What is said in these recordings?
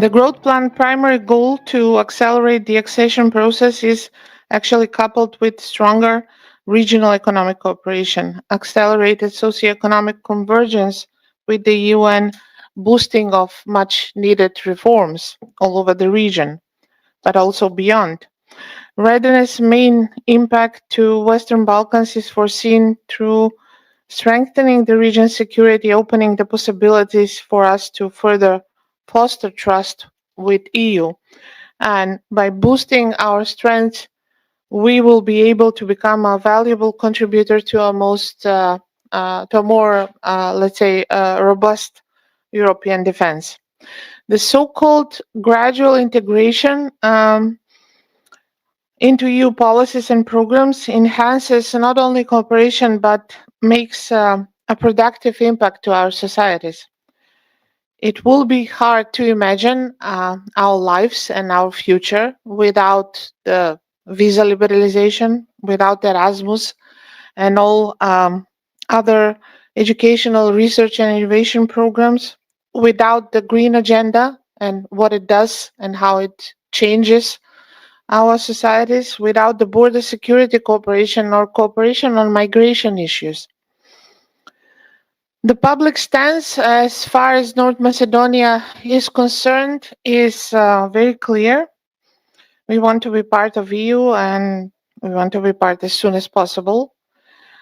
The growth plan primary goal to accelerate the accession process is actually coupled with stronger regional economic cooperation, accelerated socioeconomic convergence with the UN, boosting of much needed reforms all over the region, but also beyond. Readiness' main impact to Western Balkans is foreseen through strengthening the region's security, opening the possibilities for us to further foster trust with EU. And by boosting our strength, we will be able to become a valuable contributor to to a more, let's say, robust European defense. The so-called gradual integration into EU policies and programs enhances not only cooperation but makes a productive impact to our societies. It will be hard to imagine our lives and our future without the visa liberalization, without Erasmus, and all other educational research and innovation programs, without the green agenda and what it does and how it changes our societies, without the border security cooperation or cooperation on migration issues. The public stance as far as North Macedonia is concerned is very clear. We want to be part of EU and we want to be part as soon as possible.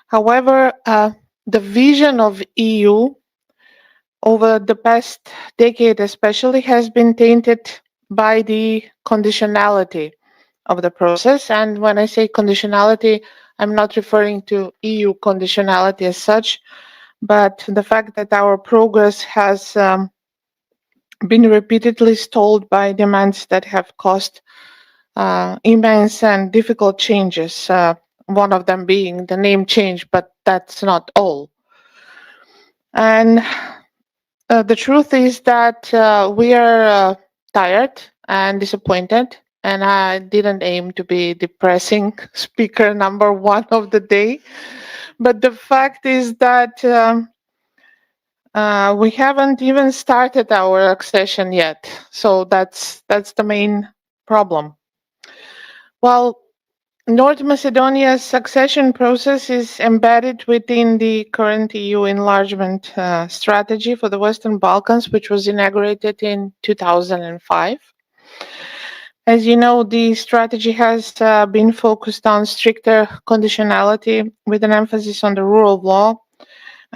However, the vision of EU over the past decade especially has been tainted by the conditionality of the process. And when I say conditionality, I'm not referring to EU conditionality as such, but the fact that our progress has been repeatedly stalled by demands that have caused immense and difficult changes, one of them being the name change, but that's not all. And the truth is that we are tired and disappointed, and I didn't aim to be depressing speaker number one of the day, but the fact is that we haven't even started our accession yet, so that's the main problem. While North Macedonia's succession process is embedded within the current EU enlargement strategy for the Western Balkans, which was inaugurated in 2005. As you know, the strategy has been focused on stricter conditionality with an emphasis on the rule of law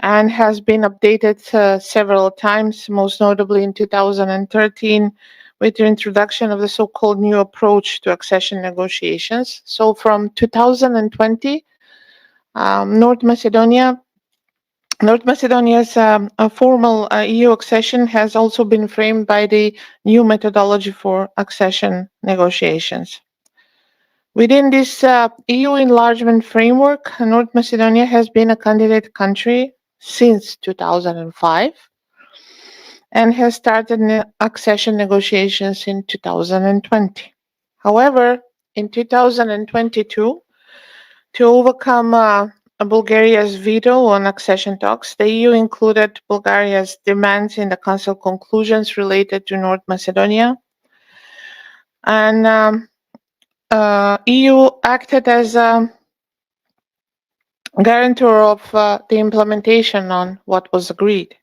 and has been updated several times, most notably in 2013 with the introduction of the so-called new approach to accession negotiations. So from 2020, North Macedonia's a formal EU accession has also been framed by the new methodology for accession negotiations. Within this EU enlargement framework, North Macedonia has been a candidate country since 2005 and has started accession negotiations in 2020. However, in 2022, to overcome Bulgaria's veto on accession talks, the EU included Bulgaria's demands in the Council conclusions related to North Macedonia. And EU acted as a guarantor of the implementation on what was agreed.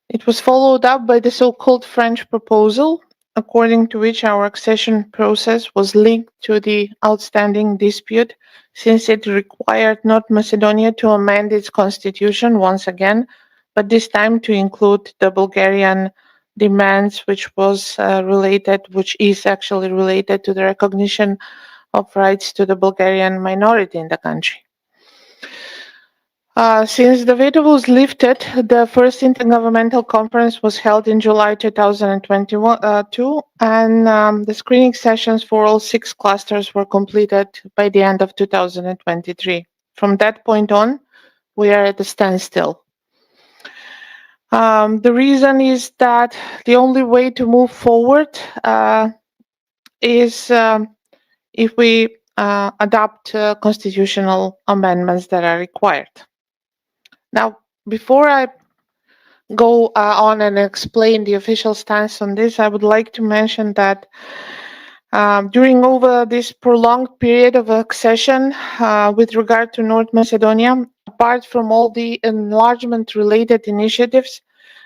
It was followed up by the so-called French proposal, according to which our accession process was linked to the outstanding dispute, since it required North Macedonia to amend its constitution once again, but this time to include the Bulgarian demands, which is actually related to the recognition of rights to the Bulgarian minority in the country. Since the veto was lifted, the first intergovernmental conference was held in July 2022, and the screening sessions for all 6 clusters were completed by the end of 2023. From that point on, we are at a standstill. The reason is that the only way to move forward is if we adopt constitutional amendments that are required. Now, before I go on and explain the official stance on this, I would like to mention that during over this prolonged period of accession with regard to North Macedonia, apart from all the enlargement-related initiatives,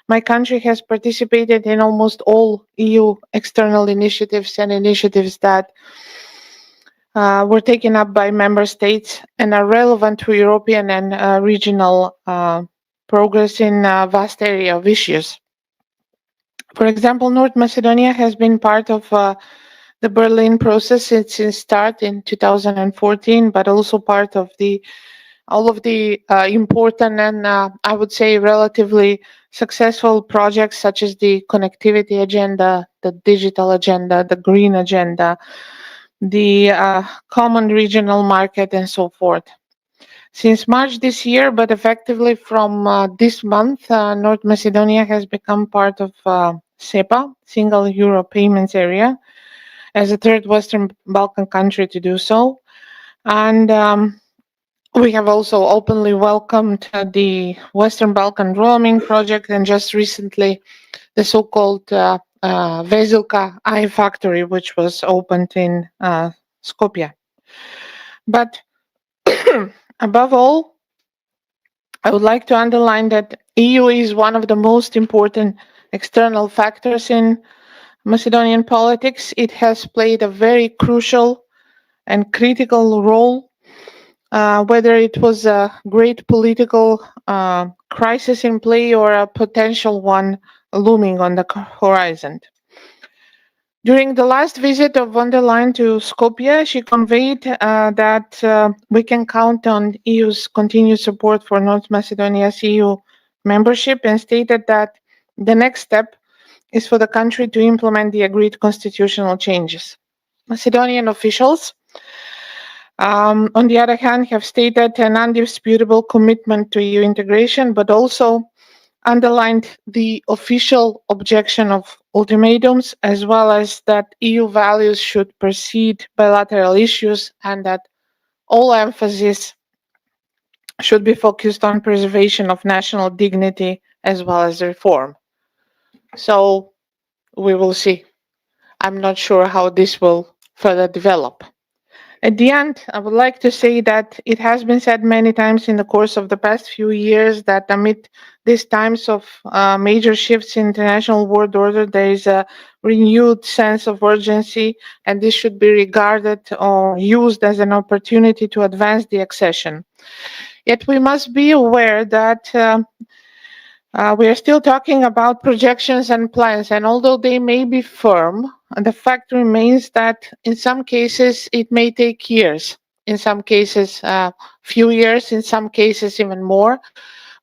my country has participated in almost all EU external initiatives and initiatives that were taken up by member states and are relevant to European and regional progress in a vast area of issues. For example, North Macedonia has been part of the Berlin process since its start in 2014, but also part of all of the important and I would say relatively successful projects such as the connectivity agenda, the digital agenda, the green agenda, the common regional market, and so forth. Since March this year, but effectively from this month, North Macedonia has become part of SEPA, Single Euro Payments Area, as a third Western Balkan country to do so. And we have also openly welcomed the Western Balkan roaming project, and just recently the so-called Vesilka Eye Factory, which was opened in Skopje. But above all, I would like to underline that EU is one of the most important external factors in Macedonian politics. It has played a very crucial and critical role, whether it was a great political crisis in play or a potential one looming on the horizon. During the last visit of von der Leyen to Skopje, she conveyed that we can count on EU's continued support for North Macedonia's EU membership, and stated that the next step is for the country to implement the agreed constitutional changes. Macedonian officials, on the other hand, have stated an undisputable commitment to EU integration, but also underlined the official objection of ultimatums, as well as that EU values should precede bilateral issues and that all emphasis should be focused on preservation of national dignity as well as reform. So we will see. I'm not sure how this will further develop. At the end, I would like to say that it has been said many times in the course of the past few years that amid these times of major shifts in international world order, there is a renewed sense of urgency, and this should be regarded or used as an opportunity to advance the accession. Yet we must be aware that we are still talking about projections and plans, and although they may be firm, the fact remains that in some cases it may take years, in some cases few years, in some cases even more.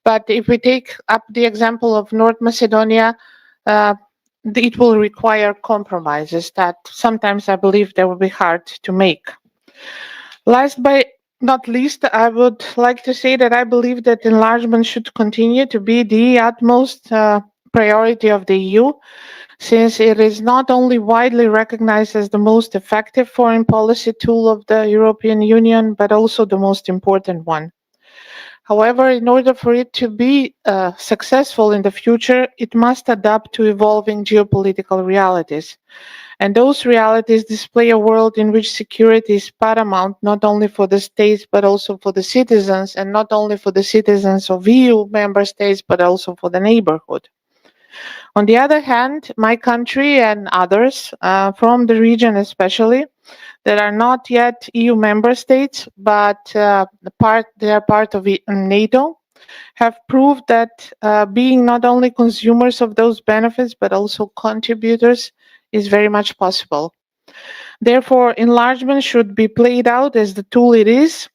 But if we take up the example of North Macedonia, it will require compromises that sometimes I believe they will be hard to make. Last but not least, I would like to say that I believe that enlargement should continue to be the utmost priority of the EU, since it is not only widely recognized as the most effective foreign policy tool of the European Union, but also the most important one. However, in order for it to be successful in the future, it must adapt to evolving geopolitical realities. And those realities display a world in which security is paramount, not only for the states, but also for the citizens, and not only for the citizens of EU member states, but also for the neighborhood. On the other hand, my country and others from the region especially, that are not yet EU member states, but they are part of NATO, have proved that being not only consumers of those benefits, but also contributors is very much possible. Therefore, enlargement should be played out as the tool it is,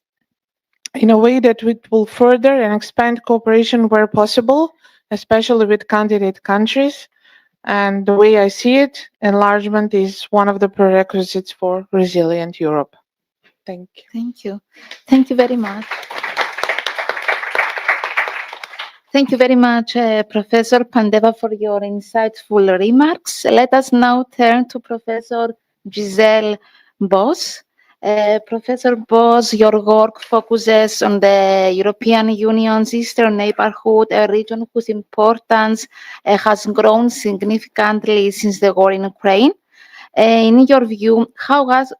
in a way that it will further and expand cooperation where possible, especially with candidate countries. And the way I see it, enlargement is one of the prerequisites for resilient Europe. Thank you. Thank you. Thank you very much. Thank you very much, Professor Pandeva, for your insightful remarks. Let us now turn to Professor Giselle Bosse, Professor Bosse, your work focuses on the European Union's eastern neighborhood, a region whose importance has grown significantly since the war in Ukraine. In your view, how has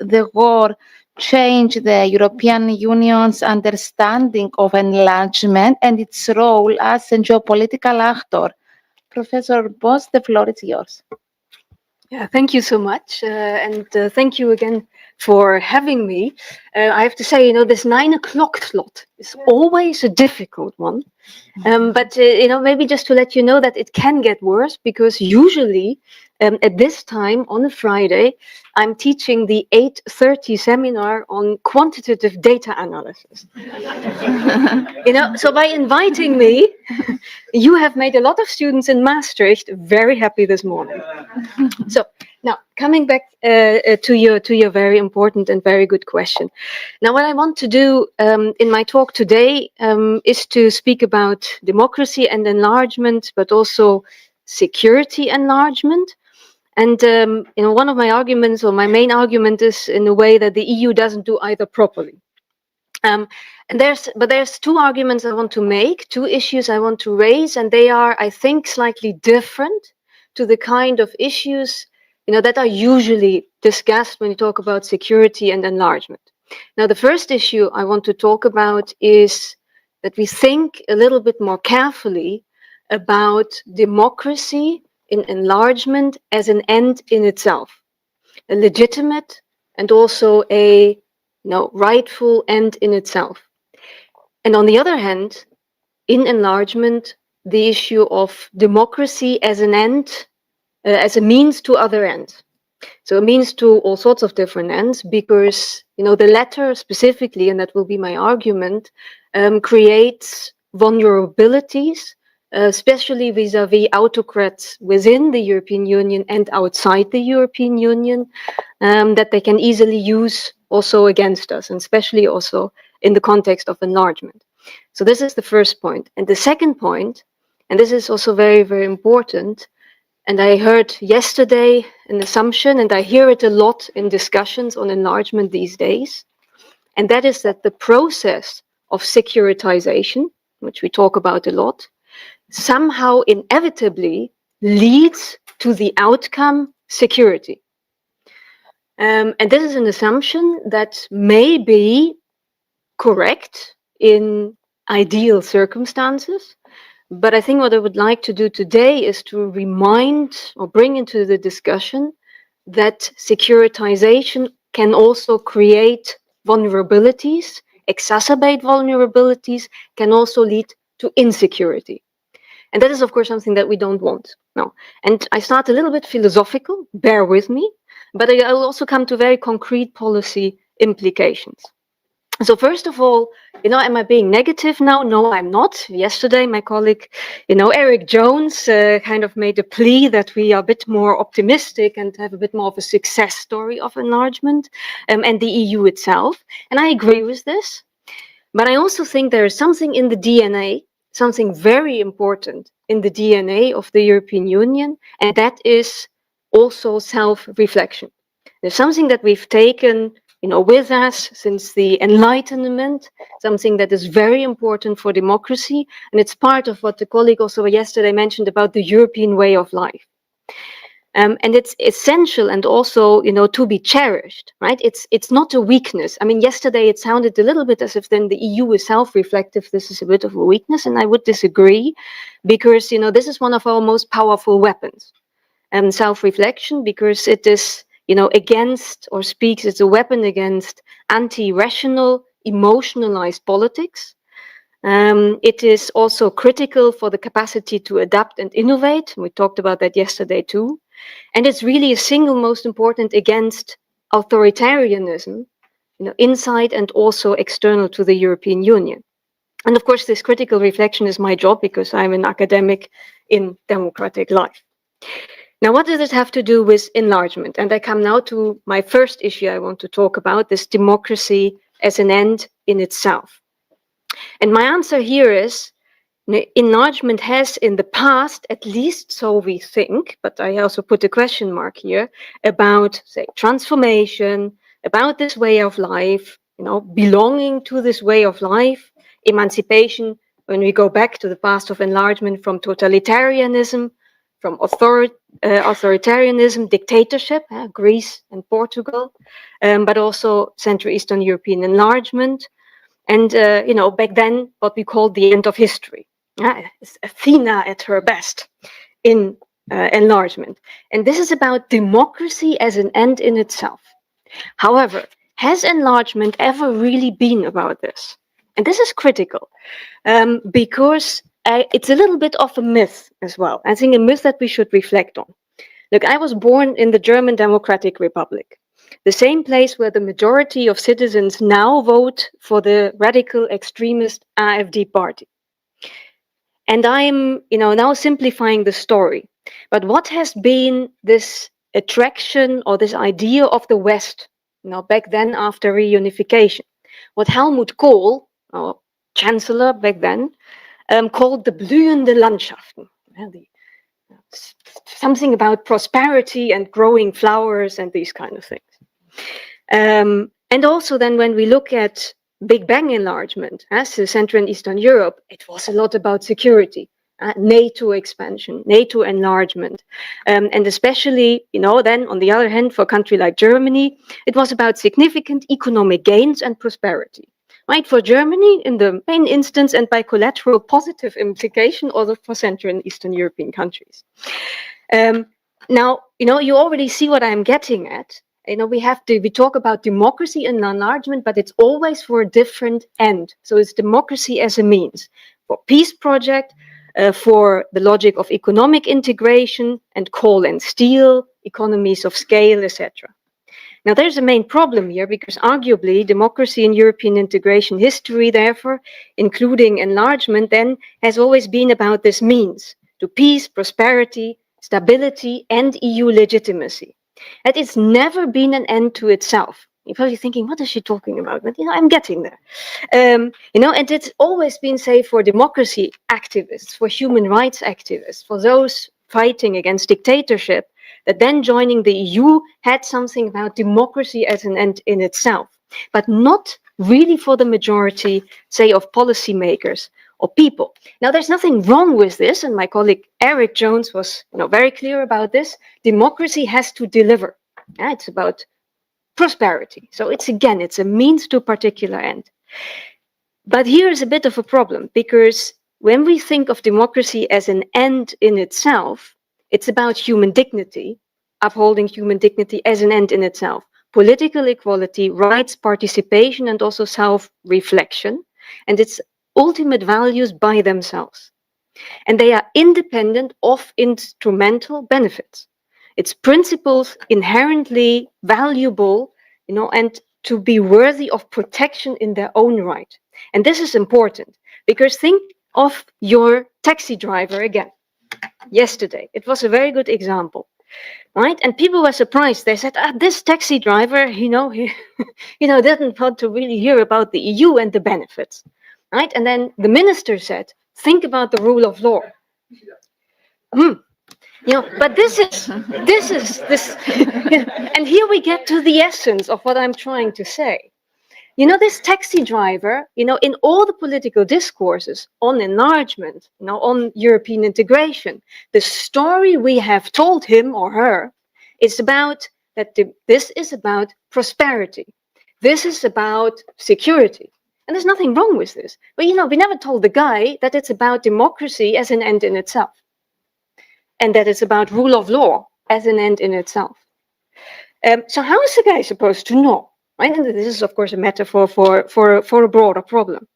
the war changed the European Union's understanding of enlargement and its role as a geopolitical actor? Professor Bosse, the floor is yours. Yeah, thank you so much. And thank you again for having me. I have to say, this 9 o'clock slot is always a difficult one. But maybe just to let you know that it can get worse, because usually at this time on a Friday, I'm teaching the 8:30 seminar on quantitative data analysis. So by inviting me, you have made a lot of students in Maastricht very happy this morning. So now coming back to your very important and very good question. Now, what I want to do in my talk today is to speak about democracy and enlargement, but also security enlargement. And one of my arguments, or my main argument, is in a way that the EU doesn't do either properly. And there's two arguments I want to make, two issues I want to raise, and they are, I think, slightly different to the kind of issues that are usually discussed when you talk about security and enlargement. Now, the first issue I want to talk about is that we think a little bit more carefully about democracy in enlargement as an end in itself, a legitimate and also a rightful end in itself. And on the other hand, in enlargement, the issue of democracy as an end, as a means to other ends. So it means to all sorts of different ends, because the latter specifically, and that will be my argument, creates vulnerabilities, especially vis-à-vis autocrats within the European Union and outside the European Union, that they can easily use also against us, and especially also in the context of enlargement. So this is the first point. And the second point, and this is also very, very important, and I heard yesterday an assumption, and I hear it a lot in discussions on enlargement these days, and that is that the process of securitization, which we talk about a lot, somehow inevitably leads to the outcome security. And this is an assumption that may be correct in ideal circumstances, but I think what I would like to do today is to remind or bring into the discussion that securitization can also create vulnerabilities, exacerbate vulnerabilities, can also lead to insecurity. And that is, of course, something that we don't want. No. And I start a little bit philosophical, bear with me, but I will also come to very concrete policy implications. So first of all, am I being negative now? No, I'm not. Yesterday, my colleague, Eric Jones kind of made a plea that we are a bit more optimistic and have a bit more of a success story of enlargement and the EU itself. And I agree with this. But I also think there is something in the DNA, something very important in the DNA of the European Union, and that is also self-reflection. There's something that we've taken with us since the Enlightenment, something that is very important for democracy, and it's part of what the colleague also yesterday mentioned about the European way of life. And it's essential and also, to be cherished, right? It's not a weakness. I mean, yesterday it sounded a little bit as if then the EU is self-reflective. This is a bit of a weakness, and I would disagree, because, this is one of our most powerful weapons, self-reflection, because it is, against, or speaks, it's a weapon against anti-rational, emotionalized politics. It is also critical for the capacity to adapt and innovate. We talked about that yesterday too. And it's really a single most important against authoritarianism, inside and also external to the European Union. And of course, this critical reflection is my job, because I'm an academic in democratic life. Now, what does it have to do with enlargement? And I come now to my first issue I want to talk about, this democracy as an end in itself. And my answer here is, enlargement has in the past, at least so we think, but I also put a question mark here, about, say, transformation, about this way of life, belonging to this way of life, emancipation, when we go back to the past of enlargement, from totalitarianism, from authoritarianism, dictatorship, Greece and Portugal, but also Central Eastern European enlargement, and back then what we called the end of history. It's Athena at her best in enlargement. And this is about democracy as an end in itself. However, has enlargement ever really been about this? And this is critical because it's a little bit of a myth as well. I think a myth that we should reflect on. Look, I was born in the German Democratic Republic, the same place where the majority of citizens now vote for the radical extremist AfD party. And I'm, now simplifying the story. But what has been this attraction or this idea of the West, back then after reunification? What Helmut Kohl, our chancellor back then, called the blühende Landschaften. Something about prosperity and growing flowers and these kind of things. And also then when we look at Big Bang enlargement, as Central and Eastern Europe, it was a lot about security, NATO expansion, NATO enlargement. And especially, then on the other hand, for a country like Germany, it was about significant economic gains and prosperity. Right, for Germany in the main instance, and by collateral positive implication also for Central and Eastern European countries. Now, you already see what I'm getting at. We talk about democracy and enlargement, but it's always for a different end. So it's democracy as a means for peace project, for the logic of economic integration and coal and steel, economies of scale, etc. Now, there's a main problem here because arguably democracy in European integration history, therefore, including enlargement, then has always been about this means to peace, prosperity, stability, and EU legitimacy. And it's never been an end to itself. You're probably thinking, what is she talking about? But, I'm getting there. And it's always been, say, for democracy activists, for human rights activists, for those fighting against dictatorship, that then joining the EU had something about democracy as an end in itself, but not really for the majority, say, of policymakers or people. Now, there's nothing wrong with this, and my colleague Eric Jones was very clear about this. Democracy has to deliver. It's about prosperity. So it's a means to a particular end. But here is a bit of a problem, because when we think of democracy as an end in itself, it's about human dignity, upholding human dignity as an end in itself. Political equality, rights, participation, and also self-reflection. And its ultimate values by themselves. And they are independent of instrumental benefits. Its principles inherently valuable, and to be worthy of protection in their own right. And this is important, because think of your taxi driver again. Yesterday, it was a very good example, right? And people were surprised. They said, this taxi driver, he didn't want to really hear about the EU and the benefits, right? And then the minister said, think about the rule of law. But this, and here we get to the essence of what I'm trying to say. This taxi driver, in all the political discourses on enlargement, on European integration, the story we have told him or her is about that this is about prosperity. This is about security. And there's nothing wrong with this. But, we never told the guy that it's about democracy as an end in itself. And that it's about rule of law as an end in itself. So how is the guy supposed to know? Right? And this is, of course, a metaphor for a broader problem.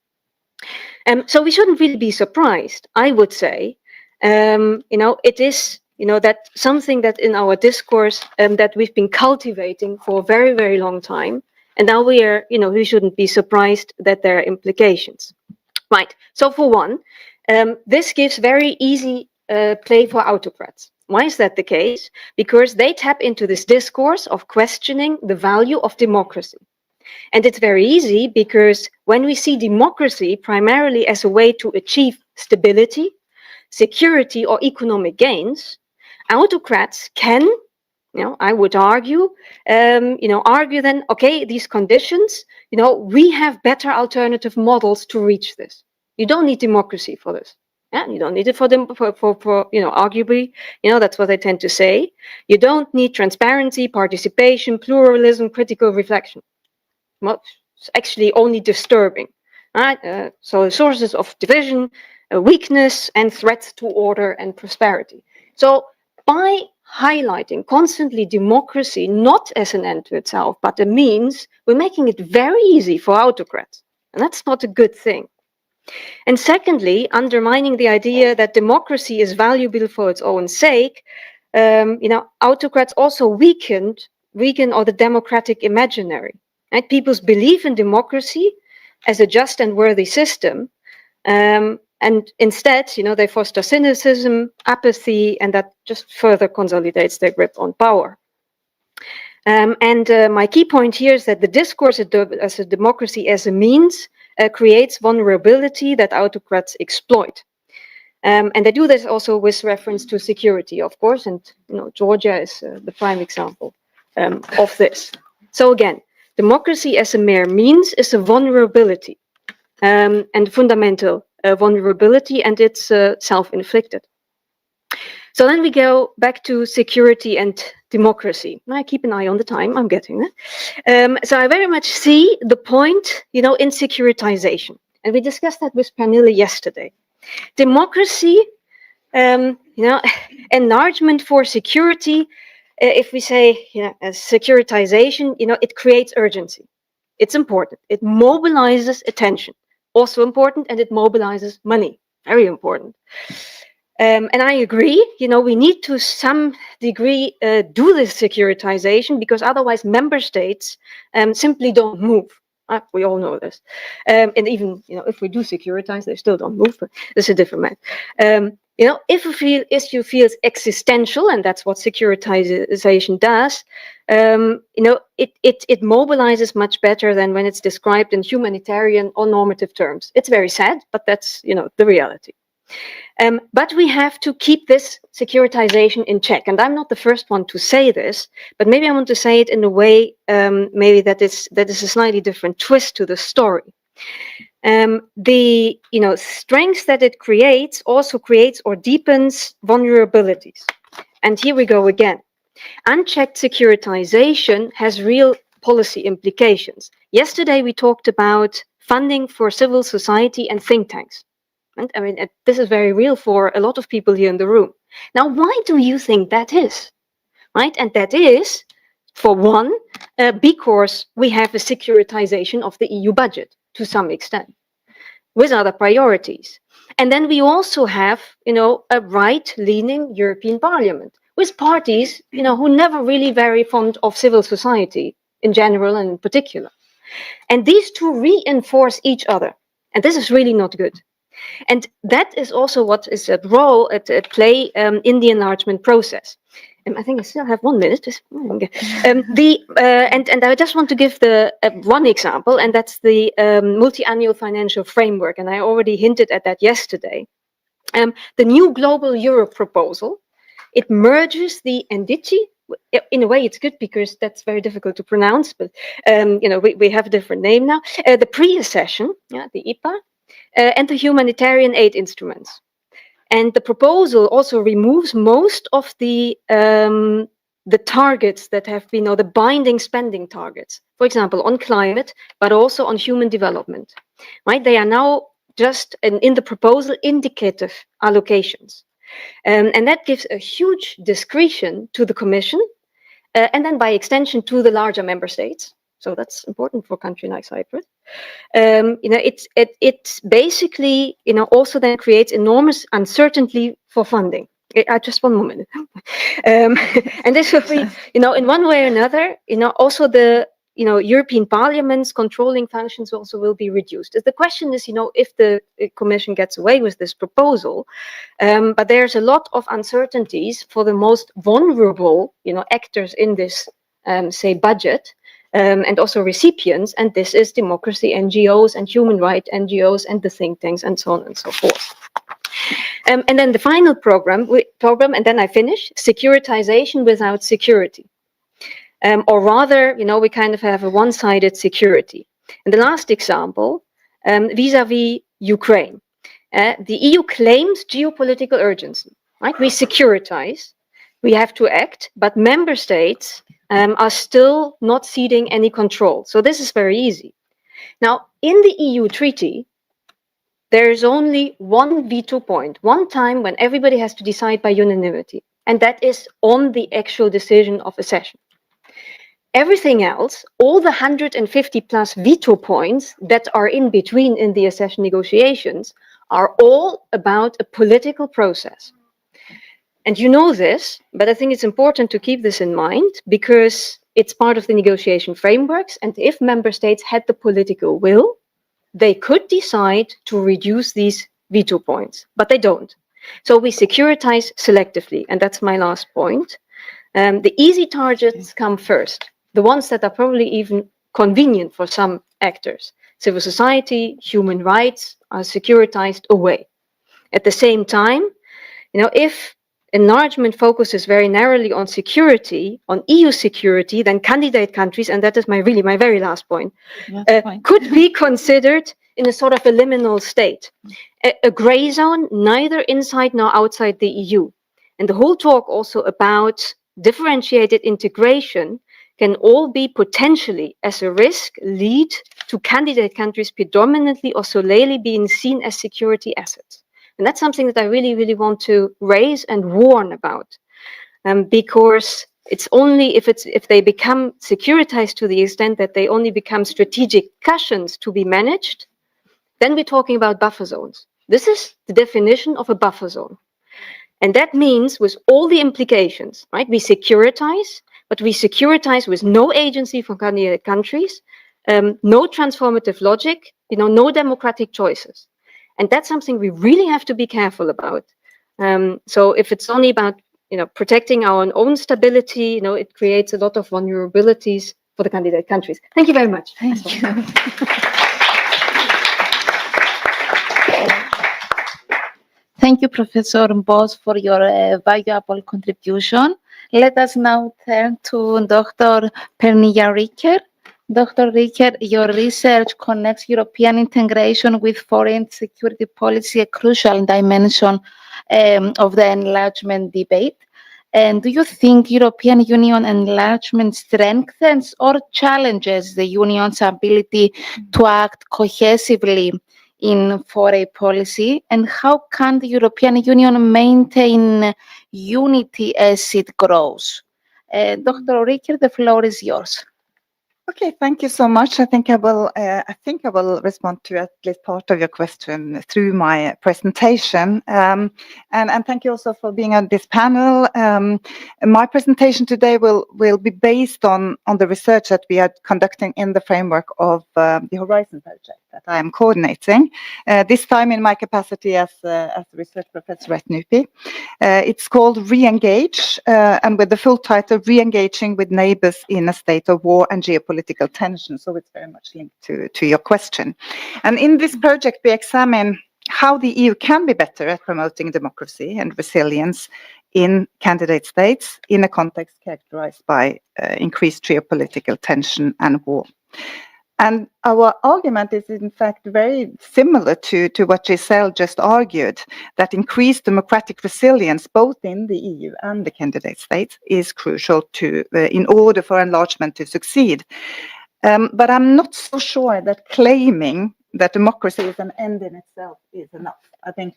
So we shouldn't really be surprised, I would say. It is, that something that in our discourse that we've been cultivating for a very, very long time. And now we shouldn't be surprised that there are implications. Right. So for one, this gives very easy play for autocrats. Why is that the case? Because they tap into this discourse of questioning the value of democracy. And it's very easy because when we see democracy primarily as a way to achieve stability, security, or economic gains, autocrats can I would argue, then, okay, these conditions, we have better alternative models to reach this. You don't need democracy for this. Yeah, you don't need it for arguably, that's what I tend to say. You don't need transparency, participation, pluralism, critical reflection. Well, it's actually only disturbing. Right? So sources of division, weakness, and threats to order and prosperity. So by highlighting constantly democracy not as an end to itself, but a means, we're making it very easy for autocrats. And that's not a good thing. And secondly, undermining the idea that democracy is valuable for its own sake, autocrats also weaken or the democratic imaginary. Right? People's belief in democracy as a just and worthy system, and instead, they foster cynicism, apathy, and that just further consolidates their grip on power. My key point here is that the discourse as a democracy as a means creates vulnerability that autocrats exploit. And they do this also with reference to security, of course, and Georgia is the prime example of this. So again, democracy as a mere means is a vulnerability, and fundamental vulnerability, and it's self-inflicted. So then we go back to security and democracy. I keep an eye on the time, I'm getting there. So I very much see the point, in securitization. And we discussed that with Pernille yesterday. Democracy, enlargement for security, if we say, as securitization, it creates urgency. It's important. It mobilizes attention. Also important, and it mobilizes money. Very important. And I agree, we need to some degree do this securitization, because otherwise member states simply don't move. We all know this. And even, if we do securitize, they still don't move, but this is a different matter. If an issue feels existential, and that's what securitization does, it mobilizes much better than when it's described in humanitarian or normative terms. It's very sad, but that's, the reality. But we have to keep this securitization in check. And I'm not the first one to say this, but maybe I want to say it in a way, maybe that is a slightly different twist to the story. The strength that it creates also creates or deepens vulnerabilities. And here we go again. Unchecked securitization has real policy implications. Yesterday we talked about funding for civil society and think tanks. And I mean, this is very real for a lot of people here in the room. Now, why do you think that is? Right? And that is, for one, because we have a securitization of the EU budget to some extent, with other priorities. And then we also have, a right-leaning European Parliament, with parties, who never really very fond of civil society in general and in particular. And these two reinforce each other. And this is really not good. And that is also what is at play in the enlargement process. I think I still have 1 minute. And I just want to give the one example, and that's the multi-annual financial framework. And I already hinted at that yesterday. The new Global Europe proposal, it merges the NDC. In a way, it's good because that's very difficult to pronounce, but we have a different name now. The pre-accession, the IPA. And the humanitarian aid instruments. And the proposal also removes most of the targets that have been, the binding spending targets, for example, on climate, but also on human development. Right? They are now just in the proposal indicative allocations. And that gives a huge discretion to the Commission, and then by extension to the larger member states. So that's important for a country like Cyprus. It basically, also then creates enormous uncertainty for funding. Just 1 moment. And this will be, in one way or another, also the, European Parliament's controlling functions also will be reduced. The question is, if the Commission gets away with this proposal, but there's a lot of uncertainties for the most vulnerable, actors in this, say, budget. And also recipients, and this is democracy NGOs and human rights NGOs and the think tanks and so on and so forth. And then the final program, and then I finish, securitization without security. Or rather, we kind of have a one-sided security. And the last example, vis-à-vis Ukraine. The EU claims geopolitical urgency, right? We securitize, we have to act, but member states are still not ceding any control. So this is very easy. Now, in the EU treaty, there is only one veto point, one time when everybody has to decide by unanimity, and that is on the actual decision of accession. Everything else, all the 150 plus veto points that are in between in the accession negotiations, are all about a political process. And you know this, but I think it's important to keep this in mind because it's part of the negotiation frameworks. And if member states had the political will, they could decide to reduce these veto points, but they don't. So we securitize selectively, and that's my last point. The easy targets come first, the ones that are probably even convenient for some actors. Civil society, human rights are securitized away. At the same time, if enlargement focuses very narrowly on security, on EU security, then candidate countries, and that is my very last point, could be considered in a sort of a liminal state, a gray zone, neither inside nor outside the EU. And the whole talk also about differentiated integration can all be potentially, as a risk, lead to candidate countries predominantly or solely being seen as security assets. And that's something that I really, really want to raise and warn about, because it's only if they become securitized to the extent that they only become strategic cushions to be managed, then we're talking about buffer zones. This is the definition of a buffer zone. And that means with all the implications, right? We securitize, but we securitize with no agency for candidate countries, no transformative logic, no democratic choices. And that's something we really have to be careful about. So if it's only about protecting our own stability, it creates a lot of vulnerabilities for the candidate countries. Thank you very much. Thank you. Thank you, Professor Bosse, for your valuable contribution. Let us now turn to Dr. Pernille Rieker. Dr. Rieker, your research connects European integration with foreign security policy, a crucial dimension of the enlargement debate. And do you think European Union enlargement strengthens or challenges the Union's ability to act cohesively in foreign policy? And how can the European Union maintain unity as it grows? Dr. Rieker, the floor is yours. Okay, thank you so much. I think I will respond to at least part of your question through my presentation. And thank you also for being on this panel. My presentation today will be based on the research that we are conducting in the framework of the Horizon project that I am coordinating. This time in my capacity as a research professor at NUPI. It's called Re-engage, and with the full title, Re-engaging with Neighbors in a State of War and Geopolitical Tension. So it's very much linked to your question. And in this project, we examine how the EU can be better at promoting democracy and resilience in candidate states in a context characterized by increased geopolitical tension and war. And our argument is in fact very similar to what Giselle just argued, that increased democratic resilience both in the EU and the candidate states is crucial in order for enlargement to succeed. But I'm not so sure that claiming that democracy is an end in itself is enough. I think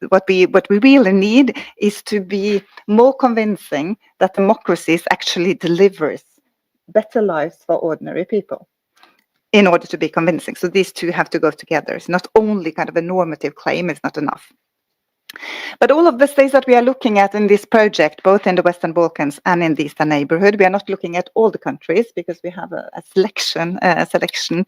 what we really need is to be more convincing that democracy actually delivers better lives for ordinary people, in order to be convincing. So these two have to go together. It's not only kind of a normative claim, it's not enough. But all of the states that we are looking at in this project, both in the Western Balkans and in the Eastern neighborhood, we are not looking at all the countries because we have a selection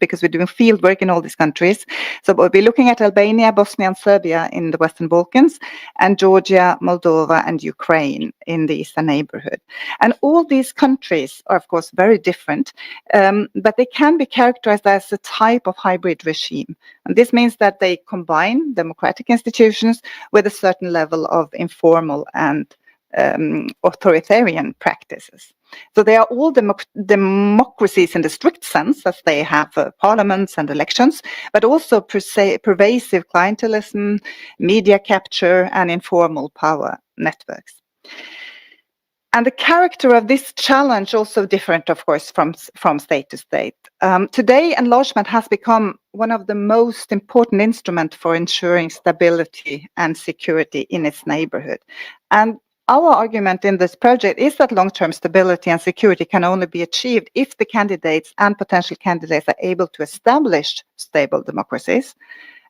because we're doing field work in all these countries. So we'll be looking at Albania, Bosnia and Serbia in the Western Balkans, and Georgia, Moldova and Ukraine in the Eastern neighborhood. And all these countries are of course very different, but they can be characterized as a type of hybrid regime. And this means that they combine democratic institutions with a certain level of informal and authoritarian practices. So they are all democracies in the strict sense, as they have parliaments and elections, but also pervasive clientelism, media capture, and informal power networks. And the character of this challenge also different, of course, from state to state. Today, enlargement has become one of the most important instruments for ensuring stability and security in its neighborhood. And our argument in this project is that long-term stability and security can only be achieved if the candidates and potential candidates are able to establish stable democracies.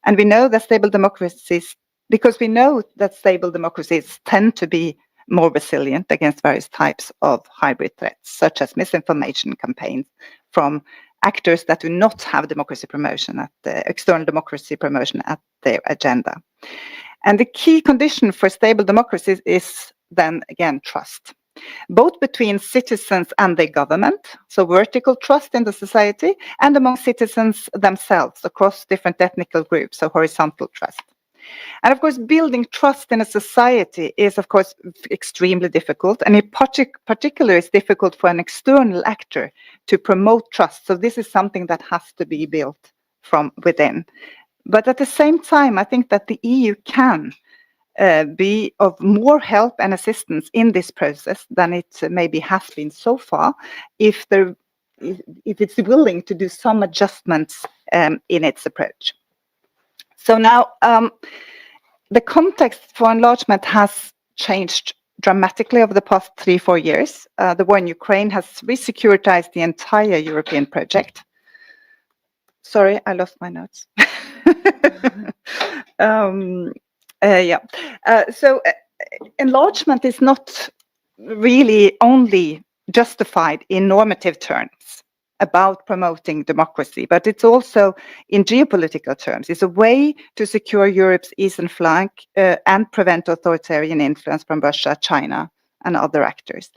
And we know that stable democracies, because we know that stable democracies tend to be more resilient against various types of hybrid threats, such as misinformation campaigns from actors that do not have democracy promotion at the external democracy promotion at their agenda. And the key condition for stable democracies is then again trust, both between citizens and their government, so vertical trust in the society, and among citizens themselves across different ethnical groups, so horizontal trust. And of course, building trust in a society is, of course, extremely difficult. And in particular, it's difficult for an external actor to promote trust. So this is something that has to be built from within. But at the same time, I think that the EU can be of more help and assistance in this process than it maybe has been so far, if it's willing to do some adjustments in its approach. So now, the context for enlargement has changed dramatically over the past 3-4 years. The war in Ukraine has re-securitized the entire European project. Sorry, I lost my notes. So enlargement is not really only justified in normative terms about promoting democracy, but it's also in geopolitical terms. It's a way to secure Europe's eastern flank and prevent authoritarian influence from Russia, China, and other actors.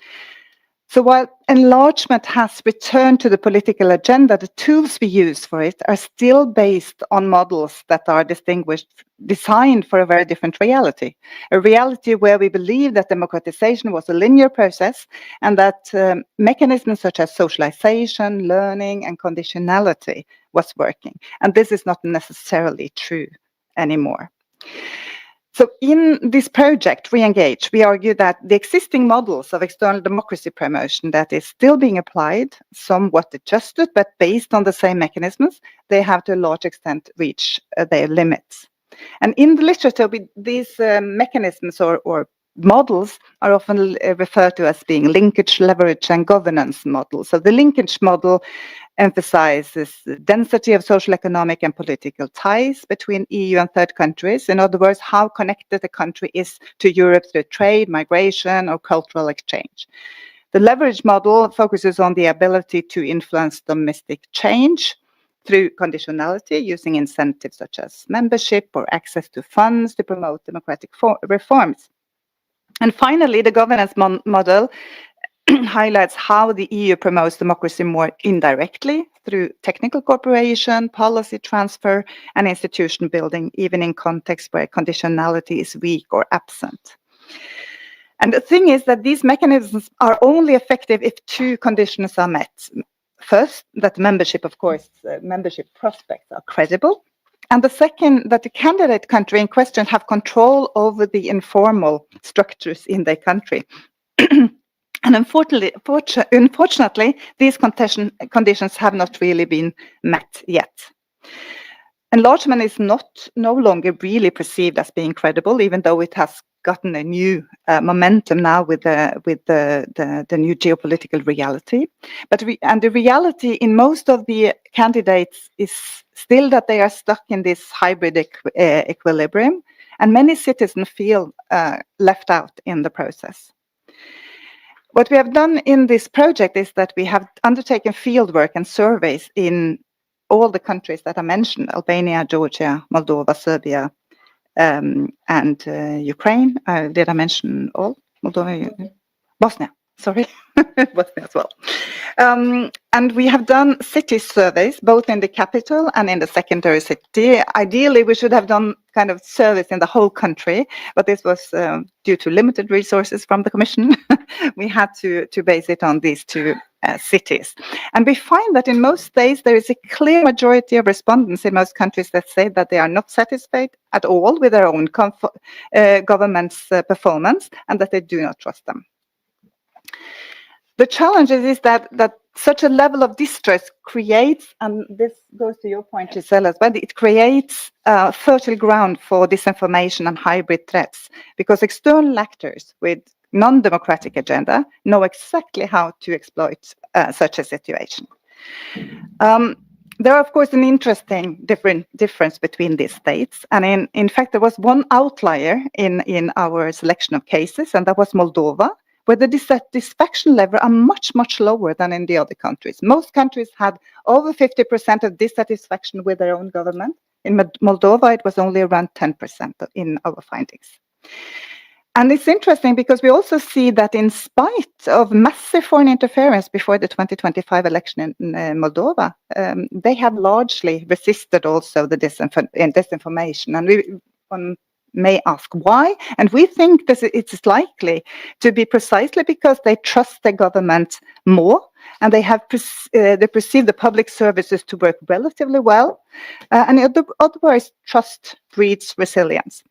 So while enlargement has returned to the political agenda, the tools we use for it are still based on models that are designed for a very different reality. A reality where we believe that democratization was a linear process and that mechanisms such as socialization, learning, and conditionality was working. And this is not necessarily true anymore. So in this project, Re-engage, we argue that the existing models of external democracy promotion that is still being applied, somewhat adjusted, but based on the same mechanisms, they have to a large extent reached their limits. And in the literature, these mechanisms or models are often referred to as being linkage, leverage, and governance models. So the linkage model emphasizes the density of social, economic, and political ties between EU and third countries. In other words, how connected a country is to Europe through trade, migration, or cultural exchange. The leverage model focuses on the ability to influence domestic change through conditionality, using incentives such as membership or access to funds to promote democratic reforms. And finally, the governance model highlights how the EU promotes democracy more indirectly through technical cooperation, policy transfer, and institution building, even in contexts where conditionality is weak or absent. And the thing is that these mechanisms are only effective if two conditions are met. First, that membership prospects are credible. And the second, that the candidate country in question have control over the informal structures in their country. And unfortunately, these conditions have not really been met yet. Enlargement is no longer really perceived as being credible, even though it has gotten a new momentum now with the new geopolitical reality. But the reality in most of the candidates is still that they are stuck in this hybrid equilibrium, and many citizens feel left out in the process. What we have done in this project is that we have undertaken fieldwork and surveys in all the countries that I mentioned: Albania, Georgia, Moldova, Serbia, and Ukraine. Did I mention all? Moldova, Bosnia. Sorry, Bosnia as well. And we have done city surveys, both in the capital and in the secondary city. Ideally, we should have done kind of surveys in the whole country, but this was due to limited resources from the Commission. We had to base it on these two cities. And we find that in most states, there is a clear majority of respondents in most countries that say that they are not satisfied at all with their own government's performance and that they do not trust them. The challenge is that such a level of distress creates, and this goes to your point, Giselle, as well, it creates fertile ground for disinformation and hybrid threats, because external actors with non-democratic agenda know exactly how to exploit such a situation. There are, of course, an interesting difference between these states. And in fact, there was one outlier in our selection of cases, and that was Moldova, where the dissatisfaction level are much, much lower than in the other countries. Most countries had over 50% of dissatisfaction with their own government. In Moldova, it was only around 10% in our findings. And it's interesting because we also see that in spite of massive foreign interference before the 2025 election in Moldova, they have largely resisted also the disinformation. And one may ask why, and we think that it's likely to be precisely because they trust their government more, and they have they perceive the public services to work relatively well, and otherwise trust breeds resilience.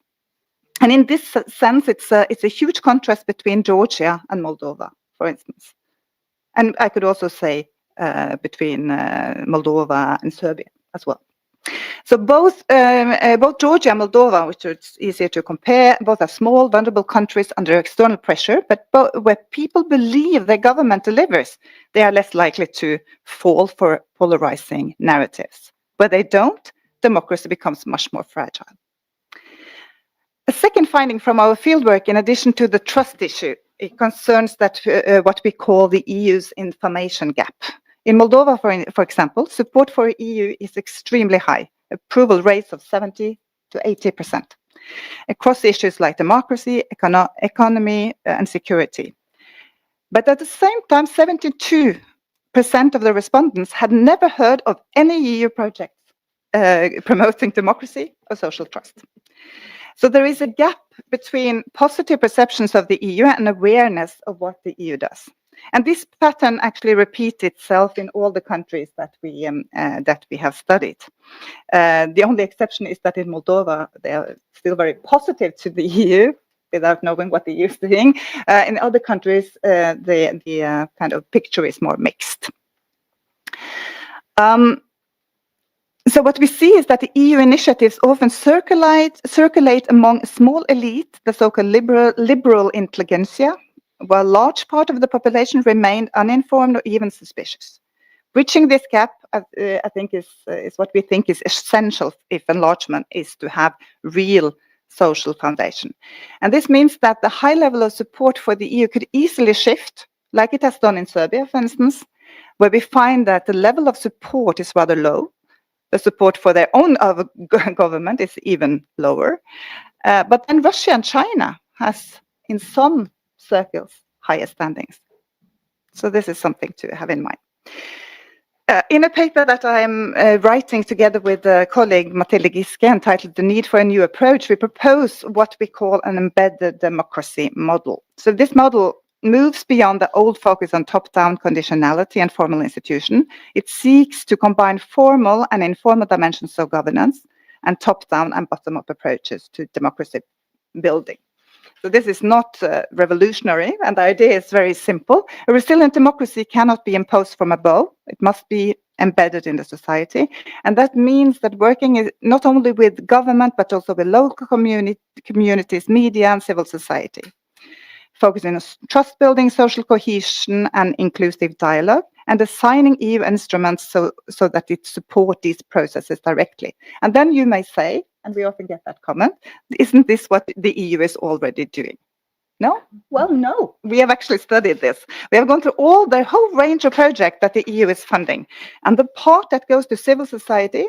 And in this sense, it's a huge contrast between Georgia and Moldova, for instance. And I could also say between Moldova and Serbia as well. So both Georgia and Moldova, which is easier to compare, both are small, vulnerable countries under external pressure, but where people believe their government delivers, they are less likely to fall for polarizing narratives. Where they don't, democracy becomes much more fragile. A second finding from our fieldwork, in addition to the trust issue, it concerns that what we call the EU's information gap. In Moldova, for example, support for EU is extremely high, approval rates of 70 to 80%, across issues like democracy, economy, and security. But at the same time, 72% of the respondents had never heard of any EU projects promoting democracy or social trust. So there is a gap between positive perceptions of the EU and awareness of what the EU does. And this pattern actually repeats itself in all the countries that we have studied. The only exception is that in Moldova, they are still very positive to the EU without knowing what the EU is doing. In other countries, the kind of picture is more mixed. So what we see is that the EU initiatives often circulate among a small elite, the so-called liberal intelligentsia, while a large part of the population remained uninformed or even suspicious. Bridging this gap, I think, is what we think is essential if enlargement is to have real social foundation. And this means that the high level of support for the EU could easily shift, like it has done in Serbia, for instance, where we find that the level of support is rather low. The support for their own government is even lower. But then Russia and China has, in some circles, higher standings. So this is something to have in mind. In a paper that I'm writing together with a colleague, Mathilde Giske, entitled The Need for a New Approach, we propose what we call an embedded democracy model. So this model moves beyond the old focus on top-down conditionality and formal institution. It seeks to combine formal and informal dimensions of governance and top-down and bottom-up approaches to democracy building. So this is not revolutionary, and the idea is very simple. A resilient democracy cannot be imposed from above. It must be embedded in the society. And that means that working is not only with government, but also with local communities, media, and civil society. Focusing on trust building, social cohesion, and inclusive dialogue, and assigning EU instruments so that it supports these processes directly. And then you may say, and we often get that comment, isn't this what the EU is already doing? No? Well, no. We have actually studied this. We have gone through the whole range of projects that the EU is funding. And the part that goes to civil society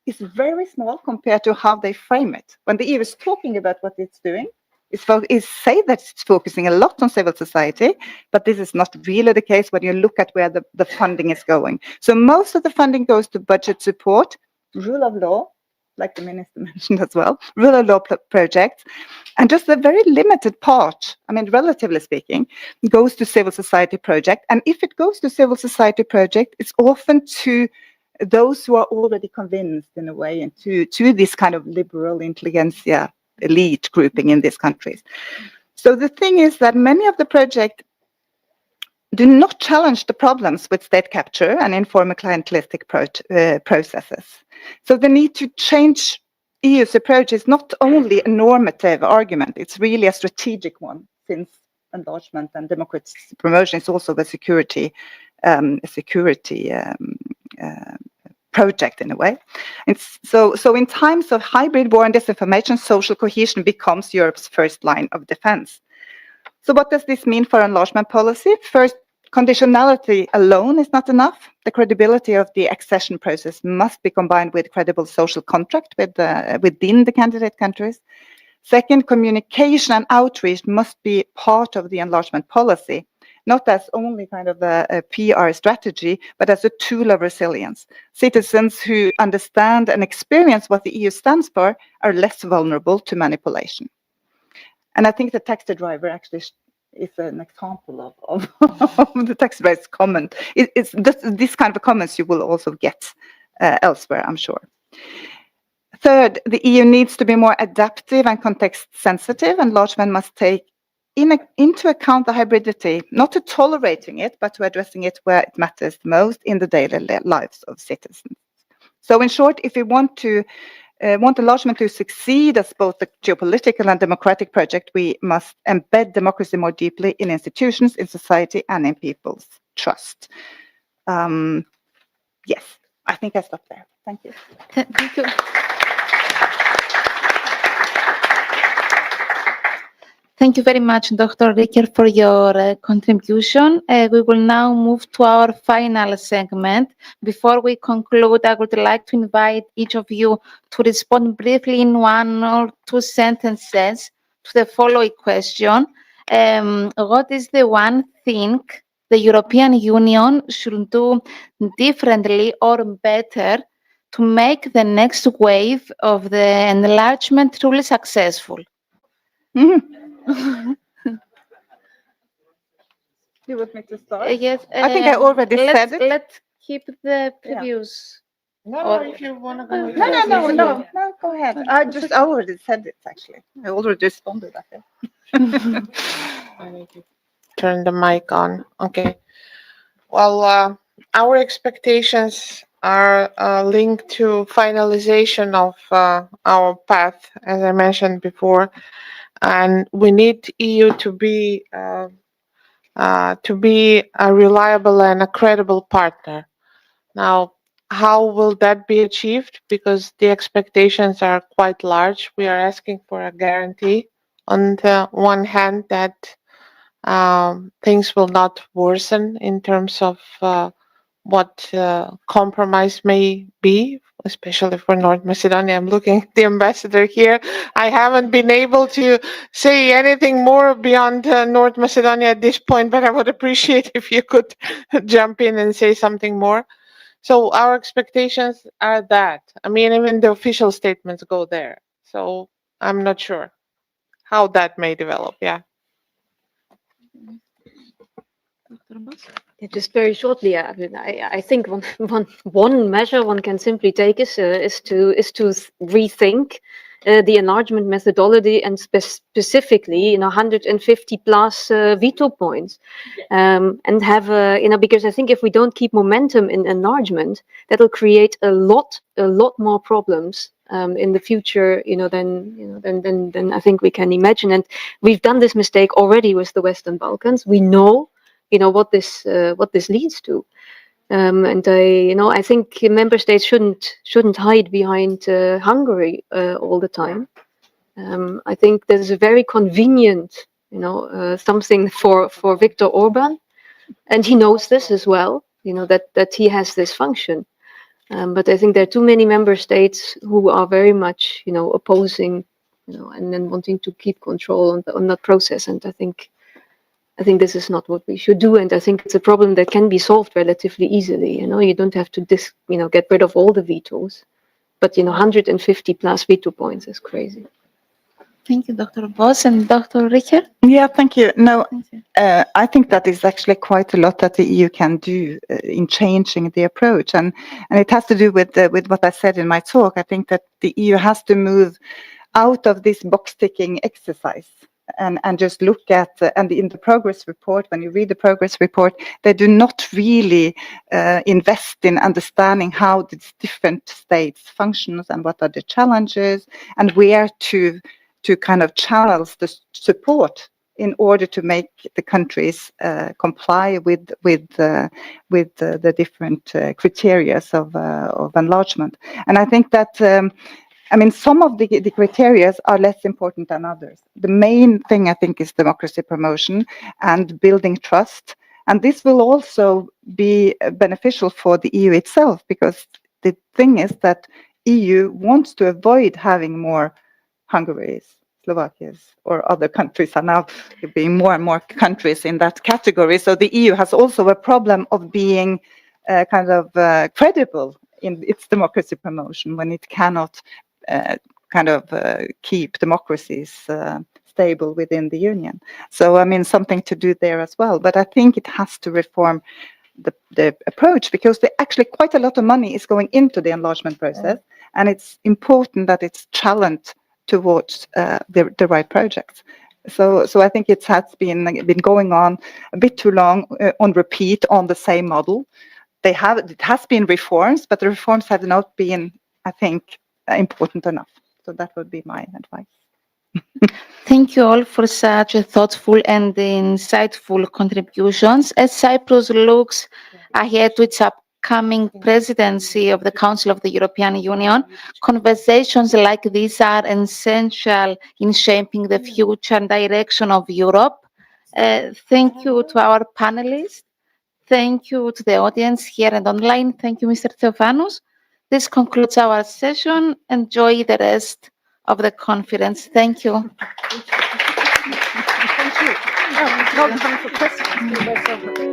is very small compared to how they frame it. When the EU is talking about what it's doing, is say that it's focusing a lot on civil society, but this is not really the case when you look at where the funding is going. So most of the funding goes to budget support, rule of law, like the minister mentioned as well, rule of law projects, and just a very limited part, I mean, relatively speaking, goes to civil society project. And if it goes to civil society project, it's often to those who are already convinced in a way, and to this kind of liberal intelligentsia elite grouping in these countries. So the thing is that many of the projects do not challenge the problems with state capture and informal clientelistic processes. So the need to change EU's approach is not only a normative argument, it's really a strategic one, since enlargement and democracy promotion is also a security project in a way. So in times of hybrid war and disinformation, social cohesion becomes Europe's first line of defense. So what does this mean for enlargement policy? First, conditionality alone is not enough. The credibility of the accession process must be combined with credible social contract within the candidate countries. Second, communication and outreach must be part of the enlargement policy, not as only kind of a PR strategy, but as a tool of resilience. Citizens who understand and experience what the EU stands for are less vulnerable to manipulation. And I think the taxi driver actually is an example of the taxi driver's comment. It's this kind of comments you will also get elsewhere, I'm sure. Third, the EU needs to be more adaptive and context sensitive. Enlargement must take into account the hybridity, not to tolerating it, but to addressing it where it matters most in the daily lives of citizens. So in short, if we want enlargement to succeed as both a geopolitical and democratic project, we must embed democracy more deeply in institutions, in society, and in people's trust. Yes, I think I stop there. Thank you. Thank you. Thank you very much, Dr. Rieker, for your contribution. We will now move to our final segment. Before we conclude, I would like to invite each of you to respond briefly in 1 or 2 sentences to the following question. What is the one thing the European Union should do differently or better to make the next wave of the enlargement truly successful? You want me to start? Yes. I think I already said it. Let's keep the previews. No, if you want to go. No, go ahead. I already said it, actually. I already responded, I think. I need to turn the mic on. Okay. Well, our expectations are linked to finalization of our path, as I mentioned before, and we need EU to be a reliable and a credible partner. Now, how will that be achieved? Because the expectations are quite large. We are asking for a guarantee on the one hand that things will not worsen in terms of what compromise may be, especially for North Macedonia. I'm looking at the ambassador here. I haven't been able to say anything more beyond North Macedonia at this point, but I would appreciate if you could jump in and say something more. So our expectations are that. I mean, even the official statements go there. So I'm not sure how that may develop. Yeah. Yeah, just very shortly, I think one measure one can simply take is to rethink the enlargement methodology and specifically 150 plus veto points, and have because I think if we don't keep momentum in enlargement, that'll create a lot more problems in the future, than I think we can imagine. And we've done this mistake already with the Western Balkans. We know what this leads to, and I think member states shouldn't hide behind Hungary all the time. I think there's a very convenient something for Viktor Orban, and he knows this as well, that he has this function, but I think there are too many member states who are very much opposing and then wanting to keep control on that process. And I think this is not what we should do. And I think it's a problem that can be solved relatively easily. You don't have to get rid of all the vetoes, but 150 plus veto points is crazy. Thank you, Dr. Bosse and Dr. Rieker. Yeah, thank you. No, Thank you. I think that is actually quite a lot that the EU can do in changing the approach, and it has to do with what I said in my talk. I think that the EU has to move out of this box-ticking exercise and just look at and in the progress report. When you read the progress report, they do not really invest in understanding how these different states functions and what are the challenges and where to kind of channel the support in order to make the countries comply with the different criteria of enlargement. And I think that some of the criteria are less important than others. The main thing I think is democracy promotion and building trust, and this will also be beneficial for the EU itself, because the thing is that EU wants to avoid having more Hungaries, Slovakias, or other countries are now being more and more countries in that category. So the EU has also a problem of being credible in its democracy promotion when it cannot keep democracies stable within the Union. So something to do there as well. But I think it has to reform the approach, because actually quite a lot of money is going into the enlargement process, and it's important that it's challenged towards the right projects. So I think it has been going on a bit too long on repeat on the same model. It has been reforms, but the reforms have not been, I think, important enough. So that would be my advice. Thank you all for such thoughtful and insightful contributions. As Cyprus looks ahead to its upcoming presidency of the Council of the European Union, conversations like these are essential in shaping the future and direction of Europe. Thank you to our panelists. Thank you to the audience here and online. Thank you, Mr. Theophanous. This concludes our session. Enjoy the rest of the conference. Thank you. Thank you. No time for questions.